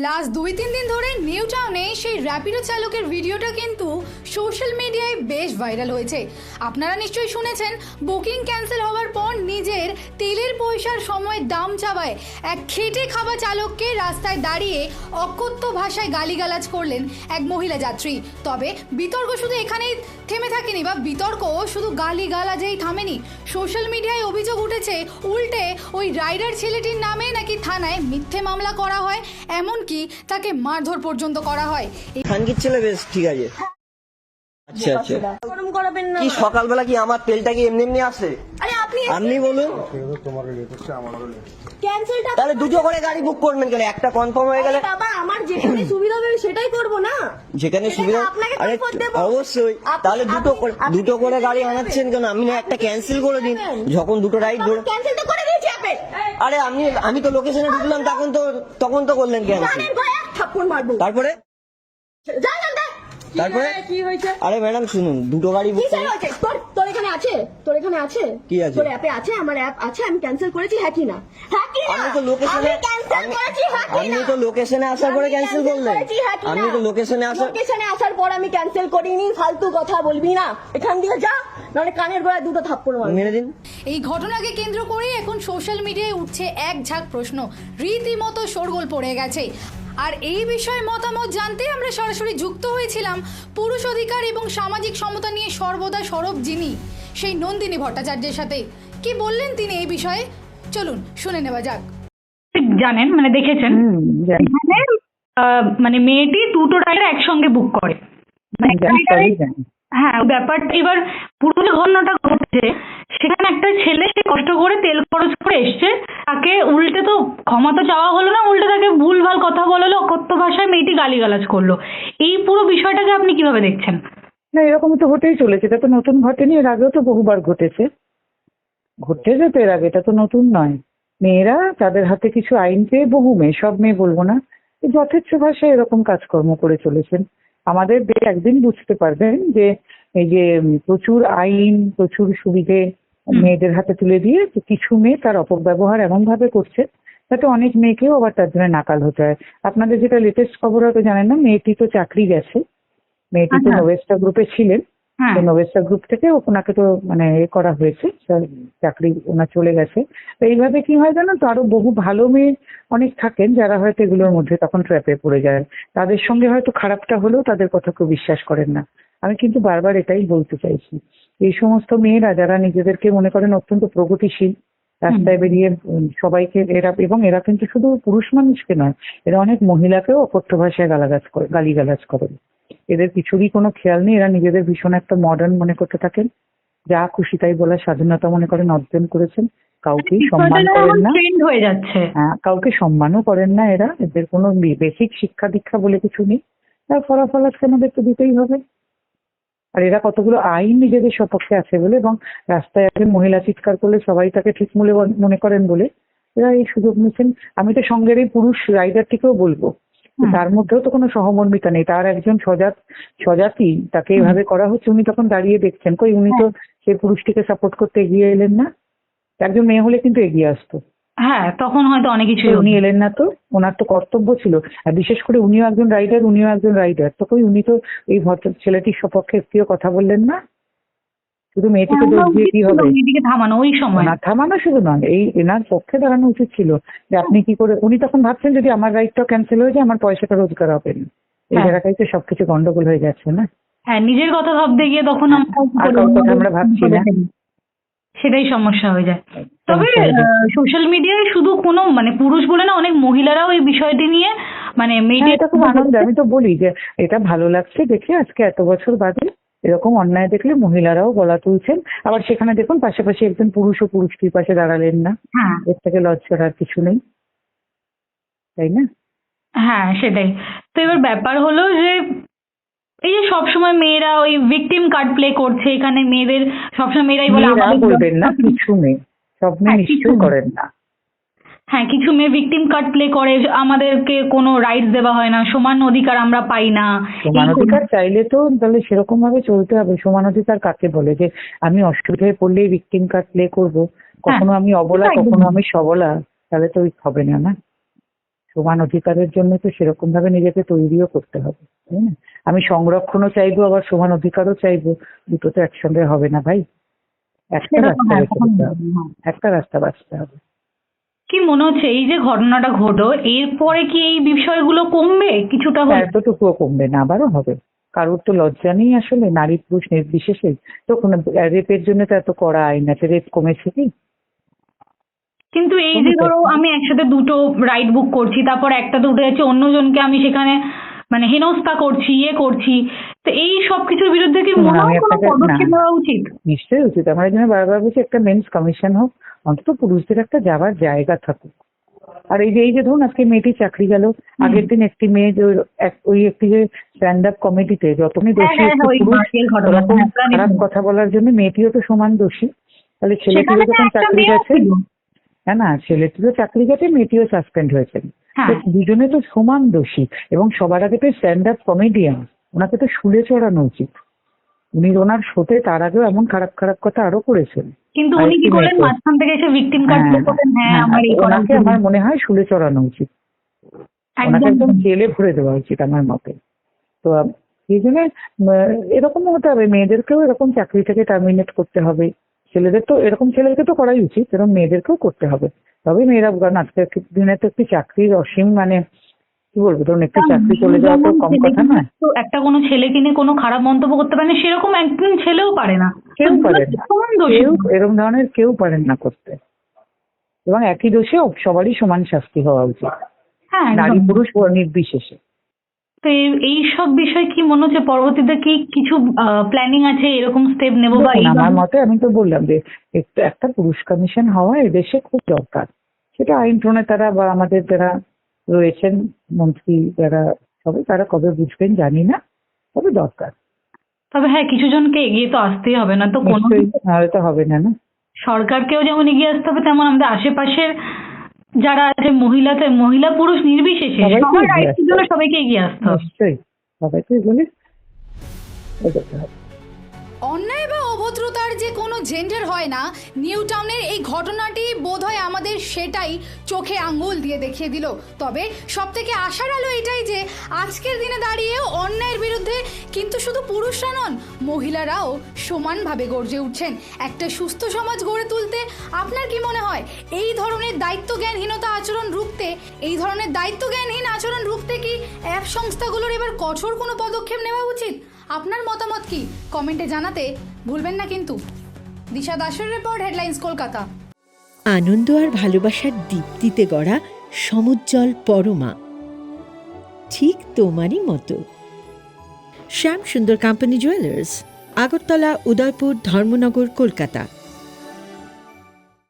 Last 2-3 দিন ধরে new টাউনে সেই র্যাপিডো চালকের ভিডিওটা কিন্তু সোশ্যাল মিডিয়ায় বেশ ভাইরাল হয়েছে। আপনারা নিশ্চয়ই শুনেছেন, বুকিং ক্যান্সেল হওয়ার পর নিজের তেলের পয়সার সময় দাম চাওয়ায় এক খেটে খাওয়া চালককে রাস্তায় দাঁড়িয়ে অকথ্য ভাষায় গালিগালাজ করলেন এক মহিলা যাত্রী। তবে বিতর্ক শুধু এখানেই থেমে থাকেনি, বা বিতর্ক শুধু গালিগালাজেই থামেনি। সোশ্যাল মিডিয়ায় অভিযোগ উঠেছে উল্টে ওই রাইডার ছেলেটির নামে নাকি থানায় মিথ্যে মামলা করা হয়, এমনকি তাকে মারধর পর্যন্ত করা হয়। খানকির ছেলে বেশ ঠিক আছে। আচ্ছা আচ্ছা, গরম করাবেন না। কি সকালবেলা কি আমার তেলটা কি এমনি এমনি আসে? আরে আপনি বলুন, ক্যান্সেলটা তাহলে দুটো করে গাড়ি বুক করবেন কেন? একটা কনফার্ম হয়ে গেলে বাবা আমার যেখানে সুবিধা হবে সেটাই করব না। যেখানে সুবিধা। আপনাকে আরে কৈফিয়ত দেব। অবশ্যই, তাহলে দুটো করে গাড়ি আনাচ্ছেন কেন? আপনি না একটা ক্যান্সেল করে দিন, যখন দুটো রাইড ধরে। ক্যান্সেলটা করে দিয়েছি আপনি। আরে আমি তো লোকেশনে ঢুকলাম, তখন তো করলেন ক্যান্সেল। জানেন ভাই এক থাপ্পড় মারবো। তারপরে যাই না তারপরে কি হয়েছে? আরে ম্যাডাম শুনুন, দুটো গাড়ি বুক কি করুন। হয়েছে? তোর এখানে আছে? তোর এখানে আছে? কি আছে? তোর অ্যাপে আছে? আমার অ্যাপ আছে, আমি ক্যান্সেল করেছি, হ্যাঁ কি না? হ্যাঁ কি না? আমি তো লোকেশনে আমি ক্যান্সেল করেছি, হ্যাঁ কি না? আপনি তো লোকেশনে আসার পরে আমি ক্যান্সেল cancel করলেন। করেছি, হ্যাঁ কি না? আপনি তো লোকেশনে আসার পর আমি ক্যান্সেল করিনি। ফালতু কথা বলবি না, এখান দিয়ে যা, নাহলে কানের গোড়ায় দুটো থাপ্পড় মারবো। মেরে দিন। এই ঘটনাকে কেন্দ্র করে এখন সোশ্যাল মিডিয়ায় উঠছে এক ঝাঁক প্রশ্ন, রীতিমতো শোরগোল পড়ে গেছে। আর এই বিষয়ে মতামত জানতে আমরা সরাসরি যুক্ত হয়েছিলাম পুরুষ অধিকার এবং সামাজিক সমতা নিয়ে সর্বদা সরব যিনি, সেই নন্দিনী ভট্টাচার্যের সাথে। কি বললেন তিনি এই বিষয়ে, চলুন শুনে নেওয়া যাক। জানেন, মানে দেখেছেন এখানে মানে মেয়েটি দুটো রাইডার একসঙ্গে বুক করে। মানে একটা rider- হ্যাঁ, ওই ব্যাপারটা এবার পুরো যে ঘটনাটা ঘটেছে, সেখানে একটা ছেলে সে কষ্ট করে তেল খরচ করে এসছে, তাকে উল্টে তো ক্ষমা তো চাওয়া হলো না, উল্টে তাকে ভুলভাল কথা বলালো, অকথ্য ভাষায় মেয়েটি গালিগালাজ করলো। এই পুরো বিষয়টাকে আপনি কিভাবে দেখছেন? না, এরকম তো হতেই চলেছে, এটা তো নতুন ঘটেনি, এর আগেও তো বহুবার ঘটেছে তো এর আগে, এটা তো নতুন নয়। মেয়েরা তাদের হাতে কিছু আইন পেয়ে, বহু মেয়ে, সব মেয়ে বলবো না, যথেচ্ছ ভাষায় এরকম কাজকর্ম করে চলেছেন। আমাদের দেশ একদিন বুঝতে পারবেন যে এই যে প্রচুর আইন, প্রচুর সুবিধে মেয়েদের হাতে তুলে দিয়ে কিছু মেয়ে তার অপব্যবহার এমন ভাবে করছে যাতে অনেক মেয়েকেও আবার তার জন্য নাকাল হতে হয়। আপনাদের যেটা লেটেস্ট খবর হয়তো জানেন না, মেয়েটি তো চাকরি গেছে, মেয়েটি তো আচ্ছা। নোভেস্টা গ্রুপে ছিলেন। হ্যাঁ, তো নোভেস্টা গ্রুপ থেকে ওনাকে তো মানে করা হয়েছে, চাকরি ওনার চলে গেছে। তো এইভাবে কি হয় জানো তো, আরো বহু ভালো মেয়ে অনেক থাকেন যারা হয়তো এগুলোর মধ্যে তখন ট্র্যাপে পড়ে যায়। তাদের সঙ্গে হয়তো খারাপটা হলেও তাদের কথা কেউ বিশ্বাস করেন না। আমি কিন্তু বারবার এটাই বলতে চাইছি, এই সমস্ত মেয়েরা যারা নিজেদেরকে মনে করেন অত্যন্ত প্রগতিশীল, রাস্তায় বেরিয়ে সবাইকে এরা কিন্তু শুধু পুরুষ মানুষকে নয়, এরা অনেক মহিলাকেও অকথ্য ভাষায় গালিগালাজ করেন। এদের কিছুরই কোনো খেয়াল নেই, এরা নিজেদের ভীষণ একটা মডার্ন মনে করতে থাকেন, যা খুশি তাই বলার স্বাধীনতা মনে করেন অর্জন করেছেন, কাউকেই সম্মান করেন না। ট্রেন্ড হয়ে যাচ্ছে। হ্যাঁ, কাউকে সম্মানও করেন না এরা, এদের কোনো বেসিক শিক্ষা দীক্ষা বলে কিছু নেই। তার ফলাফল আজকে আমাদের তো দিতেই হবে। আর এরা কতগুলো আইন নিজেদের সপক্ষে আছে বলে, এবং রাস্তায় একজন মহিলা চিৎকার করলে সবাই তাকে ঠিক মনে করেন বলে এরা এই সুযোগ নিচ্ছেন। আমি তো সঙ্গের এই পুরুষ রাইডারটিকেও বলবো, তার মধ্যেও তো কোনো সহমর্মিতা নেই। তার একজন স্বজাতি, তাকে এভাবে করা হচ্ছে, উনি তখন দাঁড়িয়ে দেখছেন, কই উনি তো সেই পুরুষটিকে সাপোর্ট করতে এগিয়ে এলেন না। একজন মেয়ে হলে কিন্তু এগিয়ে আসতো, হ্যাঁ, তখন হয়তো অনেক কিছু। উনি এলেন না, তো ওনার তো কর্তব্য ছিল। আর বিশেষ করে উনিও একজন রাইডার, তো কই উনি তো এই ছেলেটির সপক্ষে একটিও কথা বললেন না। শুধু মেয়েটিকে দোষ দিয়ে কি হবে? মেয়েটিকে থামানো ওই সময়। না, থামানো শুধু নয়, এই এনার পক্ষে দাঁড়ানো উচিত ছিল যে আপনি কি করে, উনি তখন ভাবছেন যদি আমার রাইডটা ক্যান্সেল হয়ে যায় আমার পয়সাটা রোজগার হবে না। এই জায়গাটাই তো সবকিছু গন্ডগোল হয়ে যাচ্ছে না। হ্যাঁ, নিজের কথা ভাবতে গিয়ে তখন আর কারোর কথা আমরা ভাবছি না, সেটাই সমস্যা হয়ে যায়। তবে সোশ্যাল মিডিয়ায় শুধু কোনো মানে পুরুষ বলে না, অনেক মহিলারাও এই বিষয়টি নিয়ে মানে হ্যাঁ, এটা খুব আনন্দ। আমি তো বলি যে এটা ভালো লাগছে দেখে, আজকে এত বছর বাদে এরকম অন্যায় দেখলে মহিলারাও গলা তুলছেন। আবার সেখানে দেখুন পাশাপাশি একজন পুরুষটির পাশে দাঁড়ালেন না, হ্যাঁ, এর থেকে লজ্জার আর কিছু নেই, তাই না? হ্যাঁ, সেটাই। তো এবার ব্যাপার হলো যে এই যে সবসময় মেয়েরা ওই ভিকটিম কার্ড প্লে করছে, এখানে মেয়েদের সবসময় মেয়েরাই বলে মেয়েরা আমাদের বলবেন না, কিছু মেয়ে, সব মেয়ে হ্যাঁ, কিছু নিশ্চয়ই মেয়ে। করেন না। হ্যাঁ, কিছু মেয়ে ভিকটিম কার্ড প্লে করে, আমাদেরকে কোনো রাইটস দেওয়া হয় না, সমান অধিকার আমরা পাই না। সমান অধিকার চাইলে তো তাহলে সেরকম ভাবে চলতে হবে। সমান অধিকার কাকে বলে? যে আমি অসুবিধায় পড়লেই ভিকটিম কার্ড প্লে করবো, কখনো আমি অবলা একদম। কখনো আমি সবলা, তাহলে তো হবে না। না, সমান অধিকারের জন্য তো সেরকম ভাবে নিজেকে তৈরিও করতে হবে, তাই না? আমি সংরক্ষণও চাইবো, আবার সমান অধিকারও চাইবো, দুটো তো একসঙ্গে হবে না ভাই। একটা সেটা তো রাস্তা হ্যাঁ, বেছে তখন নিতে হবে, হ্যাঁ। একটা রাস্তা বাঁচতে হবে। কি মনে হচ্ছে এই যে ঘটনাটা ঘটলো এরপরে কি এই বিষয়গুলো কমবে কিছুটা হলে? এতটুকুও কমবে না, আবারও হবে। কারোর তো লজ্জা নেই আসলে, নারী পুরুষ নির্বিশেষে। তো কোনো রেপের জন্য তো এত কড়া আইন আছে, রেপ কমেছে কি? কিন্তু এই যে ধরো আমি একসাথে দুটো রাইড বুক করছি, তারপর একটা দুটো যাচ্ছে অন্যজনকে আমি সেখানে মানে হেনস্থা করছি, করছি, তো এই সব কিছুর বিরুদ্ধে কি মনে আমি হয় কোনো আপনাকে পদক্ষেপ না, নেওয়া উচিত? নিশ্চয়ই উচিত। আমরা এই জন্য বারবার বলছি একটা মেন্স কমিশন হোক, অন্তত পুরুষদের একটা যাওয়ার জায়গা থাকুক। আর এই যে ধরুন আজকে মেয়েটি চাকরি গেল, আগের দিন একটি মেয়ে যে ওই একটি যে স্ট্যান্ড আপ কমেডিতে যতক্ষণই দোষী হ্যাঁ, একটি ওই পুরুষ মার্কেল ঘটনা, ওরকম হ্যাঁ, প্রাণী খারাপ খুন। কথা বলার জন্য মেয়েটিও তো সমান দোষী। তাহলে ছেলেটিরও সেখানে তো যখন একটা চাকরি মেয়েও গেছে, ছিল। হ্যাঁ না, ছেলেটিরও চাকরি গেছে, মেয়েটিও সাসপেন্ড হয়েছেন। হ্যাঁ। তো দুজনে তো সমান দোষী। এবং সবার আগে তো স্ট্যান্ড আপ কমেডিয়ান, ওনাকে তো শুলে চড়ানো উচিত। উনি ওনার শোতে তার আগেও এমন খারাপ খারাপ কথা আরো করেছেন। কিন্তু উনি কি আরেকটি করলেন মেয়েকে, মাঝখান থেকে এসে ভিকটিম কার্ড হ্যাঁ, করলেন, হ্যাঁ হ্যাঁ, আমার এই করা ওনাকে উচিত। আমার মনে হয় শুলে চড়ানো উচিত, ওনাকে একদম জেলে ভরে দেওয়া উচিত আমার মতে। তো এই জন্য এরকম হতে হবে, মেয়েদেরকেও এরকম চাকরি থেকে টার্মিনেট করতে হবে। ছেলেদের তো এরকম, ছেলেদেরকে তো করাই উচিত, এরকম মেয়েদেরকেও করতে হবে। তবে মেয়েরা, কারণ আজকের দিনে তো একটি চাকরির অসীম মানে কি বলবো, ধরুন একটি চাকরি চলে যাওয়া তো কম কথা না। তো একটা কোনো ছেলে কিনে কোনো খারাপ মন্তব্য করতে পারে না, সেরকম একজন ছেলেও পারে না। কেউ তো পারে না, সমান দোষী। কেউ এরকম ধরনের কেউ পারেন না করতে। এবং একই দোষে সবারই সমান শাস্তি হওয়া উচিত, হ্যাঁ, নারী একদম। পুরুষ নির্বিশেষে। তো এই সব বিষয় কি মনে হচ্ছে পরবর্তীতে কি কিছু প্ল্যানিং আছে এরকম স্টেপ নেবো বা দেখুন, এই আমার মতে আমি তো বললাম যে একটা পুরুষ কমিশন হওয়া এদেশে খুব দরকার। সেটা আইন প্রণেতারা বা আমাদের যারা রয়েছেন মন্ত্রী যারা, সবাই তারা কবে বুঝবেন জানি না, তবে দরকার। তবে হ্যাঁ, কিছু জনকে এগিয়ে তো আসতেই হবে, না তো কোনো নিশ্চয়ই, নাহলে তো হবে না। না, সরকারকেও যেমন এগিয়ে আসতে হবে, তেমন আমাদের আশেপাশের যারা আছে মহিলা পুরুষ নির্বিশেষে সবাইকে সবার এগিয়ে রাইটের আসতে জন্য হবে। সবাইকে এগিয়ে আসতে হবে। নিশ্চয়ই সবাইকে এগুলি এগোতে হবে। অন্যায় বা অভদ্রতার যে কোনো জেন্ডার হয় না, নিউ টাউনের এই ঘটনাটি বোধহয় আমাদের সেটাই চোখে আঙ্গুল দিয়ে দেখিয়ে দিল। তবে সব থেকে আশার আলো এটাই যে আজকের দিনে দাঁড়িয়েও অন্যায়ের বিরুদ্ধে কিন্তু শুধু পুরুষরা নন, মহিলারাও সমানভাবে গর্জে উঠছেন। একটা সুস্থ সমাজ গড়ে তুলতে আপনার কি মনে হয় এই ধরনের দায়িত্বজ্ঞানহীন আচরণ রুখতে কি অ্যাপ সংস্থাগুলোর এবার কঠোর কোনো পদক্ষেপ নেওয়া উচিত? আপনার মতামত কি কমেন্টে জানাতে ভুলবেন না কিন্তু। দিশা দাসের রিপোর্ট, হেডলাইন্স, কলকাতা। আনন্দ আর ভালোবাসার দীপ্তিতে গড়া সমুজ্জ্বল পরমা, ঠিক তোমারই মতো। শ্যাম সুন্দর কোম্পানি জুয়েলার্স, আগরতলা, উদয়পুর, ধর্মনগর, কলকাতা।